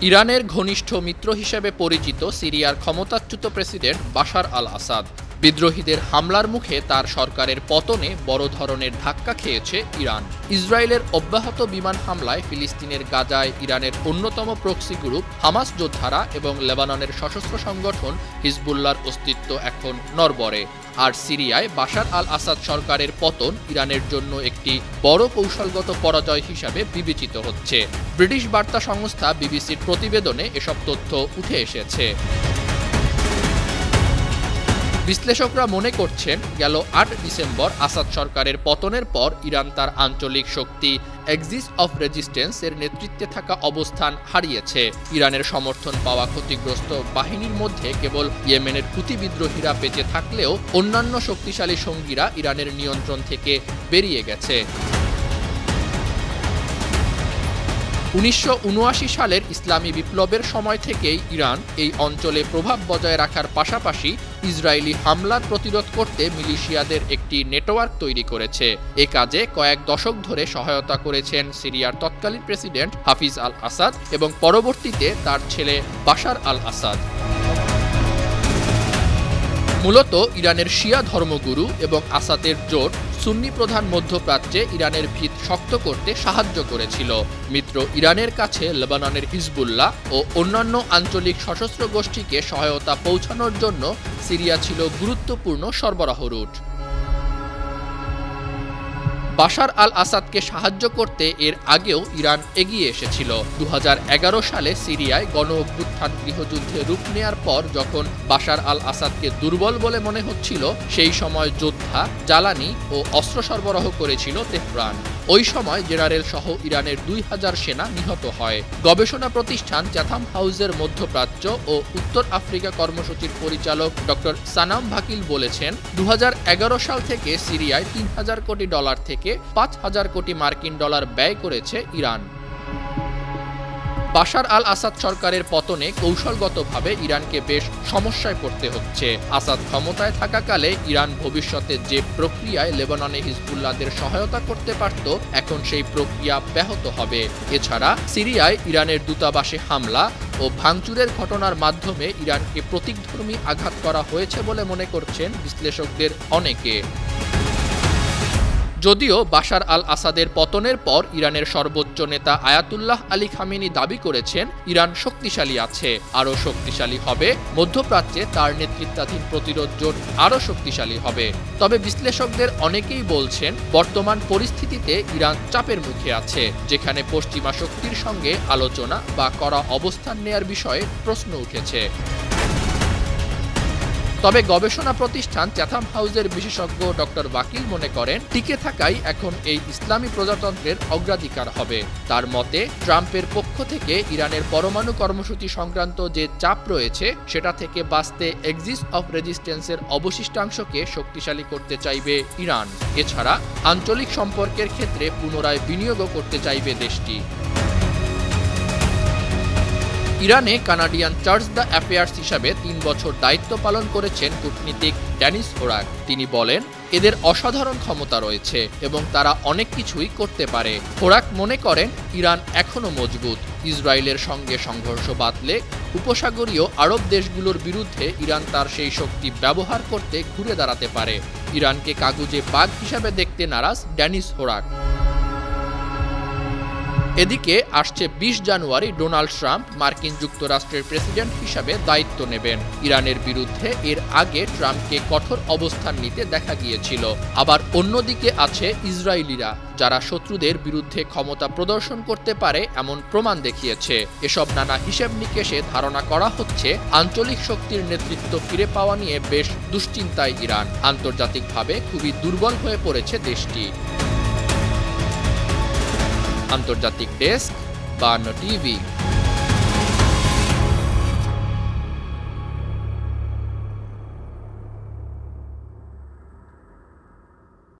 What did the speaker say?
ইরানের ঘনিষ্ঠ মিত্র হিসেবে পরিচিত সিরিয়ার ক্ষমতাচ্যুত প্রেসিডেন্ট বাশার আল আসাদ। বিদ্রোহীদের হামলার মুখে তার সরকারের পতনে বড় ধরনের ধাক্কা খেয়েছে ইরান। ইসরায়েলের অব্যাহত বিমান হামলায় ফিলিস্তিনের গাজায় ইরানের অন্যতম প্রক্সি গ্রুপ হামাস যোদ্ধারা এবং লেবাননের সশস্ত্র সংগঠন হিজবুল্লাহর অস্তিত্ব এখন নড়বড়ে। আর সিরিয়ায় বাশার আল আসাদ সরকারের পতন ইরানের জন্য একটি বড় কৌশলগত পরাজয় হিসাবে বিবেচিত হচ্ছে। ব্রিটিশ বার্তা সংস্থা বিবিসির প্রতিবেদনে এসব তথ্য উঠে এসেছে। বিশ্লেষকরা মনে করছেন, গেল ৮ ডিসেম্বর আসাদ সরকারের পতনের পর ইরান তার আঞ্চলিক শক্তি এক্সিস অফ রেজিস্ট্যান্স এর নেতৃত্বে থাকা অবস্থান হারিয়েছে। ইরানের সমর্থন পাওয়া ক্ষতিগ্রস্ত বাহিনীর মধ্যে কেবল ইয়েমেনের হুতি বিদ্রোহীরা বেঁচে থাকলেও অন্যান্য শক্তিশালী সঙ্গীরা ইরানের নিয়ন্ত্রণ থেকে বেরিয়ে গেছে। ১৯৭৯ সালের ইসলামী বিপ্লবের সময় থেকেই ইরান এই অঞ্চলে প্রভাব বজায় রাখার পাশাপাশি ইসরায়েলি হামলার প্রতিরোধ করতে মিলিশিয়াদের একটি নেটওয়ার্ক তৈরি করেছে। এ কাজে কয়েক দশক ধরে সহায়তা করেছেন সিরিয়ার তৎকালীন প্রেসিডেন্ট হাফিজ আল আসাদ এবং পরবর্তীতে তার ছেলে বাশার আল আসাদ। মূলত ইরানের শিয়া ধর্মগুরু এবং আসাদের জোট সুন্নি প্রধান মধ্যপ্রাচ্যে ইরানের ভিত শক্ত করতে সাহায্য করেছিল। মিত্র ইরানের কাছে লেবাননের হিজবুল্লাহ ও অন্যান্য আঞ্চলিক সশস্ত্র গোষ্ঠীকে সহায়তা পৌঁছানোর জন্য সিরিয়া ছিল গুরুত্বপূর্ণ সরবরাহ রুট। বাশার আল আসাদকে সাহায্য করতে এর আগেও ইরান এগিয়ে এসেছিল। ২০১১ সালে সিরিয়ায় গণ অভ্যুত্থান গৃহযুদ্ধে রূপ নেয়ার পর যখন বাশার আল আসাদকে দুর্বল বলে মনে হচ্ছিল, সেই সময় যোদ্ধা, জ্বালানি ও অস্ত্র সরবরাহ করেছিল তেহরান। ওই সময় জেনারেল সহ ইরানের ২০০০ সেনা নিহত হয়। গবেষণা প্রতিষ্ঠান চ্যাথাম হাউসের মধ্যপ্রাচ্য ও উত্তর আফ্রিকা কর্মসূচির পরিচালক ডক্টর সানাম ভাকিল বলেছেন, ২০১১ সাল থেকে সিরিয়ায় $৩,০০০ কোটি থেকে $৫,০০০ কোটি মার্কিন ডলার ব্যয় করেছে ইরান। বাশার আল আসাদ সরকারের পতনে কৌশলগতভাবে ইরানকে বেশ সমস্যায় পড়তে হচ্ছে। আসাদ ক্ষমতায় থাকাকালে ইরান ভবিষ্যতে যে প্রক্রিয়ায় লেবাননে হিজবুল্লাহদের সহায়তা করতে পারত, এখন সেই প্রক্রিয়া ব্যাহত হবে। এছাড়া সিরিয়ায় ইরানের দূতাবাসে হামলা ও ভাঙচুরের ঘটনার মাধ্যমে ইরানকে প্রতীকধর্মী আঘাত করা হয়েছে বলে মনে করছেন বিশ্লেষকদের অনেকে। যদিও বাশার আল আসাদের পতনের পর ইরানের সর্বোচ্চ নেতা আয়াতুল্লাহ আলী খামেনি দাবি করেছেন, ইরান শক্তিশালী আছে, আরও শক্তিশালী হবে, মধ্যপ্রাচ্যে তার নেতৃত্বাধীন প্রতিরোধ জোট আরও শক্তিশালী হবে। তবে বিশ্লেষকদের অনেকেই বলছেন, বর্তমান পরিস্থিতিতে ইরান চাপের মুখে আছে, যেখানে পশ্চিমা শক্তির সঙ্গে আলোচনা বা কড়া অবস্থান নেয়ার বিষয়ে প্রশ্ন উঠেছে। তবে গবেষণা প্রতিষ্ঠান চ্যাথাম হাউসের বিশেষজ্ঞ ডক্টর ওয়াকিল মনে করেন, টিকে থাকাই এখন এই ইসলামী প্রজাতন্ত্রের অগ্রাধিকার হবে। তার মতে, ট্রাম্পের পক্ষ থেকে ইরানের পরমাণু কর্মসূচি সংক্রান্ত যে চাপ রয়েছে, সেটা থেকে বাঁচতে এক্সিস অফ রেজিস্ট্যান্সের অবশিষ্টাংশকে শক্তিশালী করতে চাইবে ইরান। এছাড়া আঞ্চলিক সম্পর্কের ক্ষেত্রে পুনরায় বিনিয়োগও করতে চাইবে দেশটি। ইরানে কানাডিয়ান চার্চ দ্য অ্যাফেয়ার্স হিসাবে ৩ বছর দায়িত্ব পালন করেছেন কূটনীতিক ড্যানিস হোরাক। তিনি বলেন, এদের অসাধারণ ক্ষমতা রয়েছে এবং তারা অনেক কিছুই করতে পারে। হোরাক মনে করেন, ইরান এখনও মজবুত। ইসরায়েলের সঙ্গে সংঘর্ষ বাঁধলে উপসাগরীয় আরব দেশগুলোর বিরুদ্ধে ইরান তার সেই শক্তি ব্যবহার করতে ঘুরে দাঁড়াতে পারে। ইরানকে কাগুজে বাঘ হিসাবে দেখতে নারাজ ড্যানিস হোরাক। এদিকে আসছে ২০ জানুয়ারি ডোনাল্ড ট্রাম্প মার্কিন যুক্তরাষ্ট্রের প্রেসিডেন্ট হিসাবে দায়িত্ব নেবেন। ইরানের বিরুদ্ধে এর আগে ট্রাম্পকে কঠোর অবস্থান নিতে দেখা গিয়েছিল। আবার অন্যদিকে আছে ইসরায়েলিরা, যারা শত্রুদের বিরুদ্ধে ক্ষমতা প্রদর্শন করতে পারে এমন প্রমাণ দেখিয়েছে। এসব নানা হিসেব নিকেশে ধারণা করা হচ্ছে, আঞ্চলিক শক্তির নেতৃত্ব ফিরে পাওয়া নিয়ে বেশ দুশ্চিন্তায় ইরান। আন্তর্জাতিকভাবে খুবই দুর্বল হয়ে পড়েছে দেশটি। আন্তর্জাতিক ডেস্ক, ৫২ টিভি।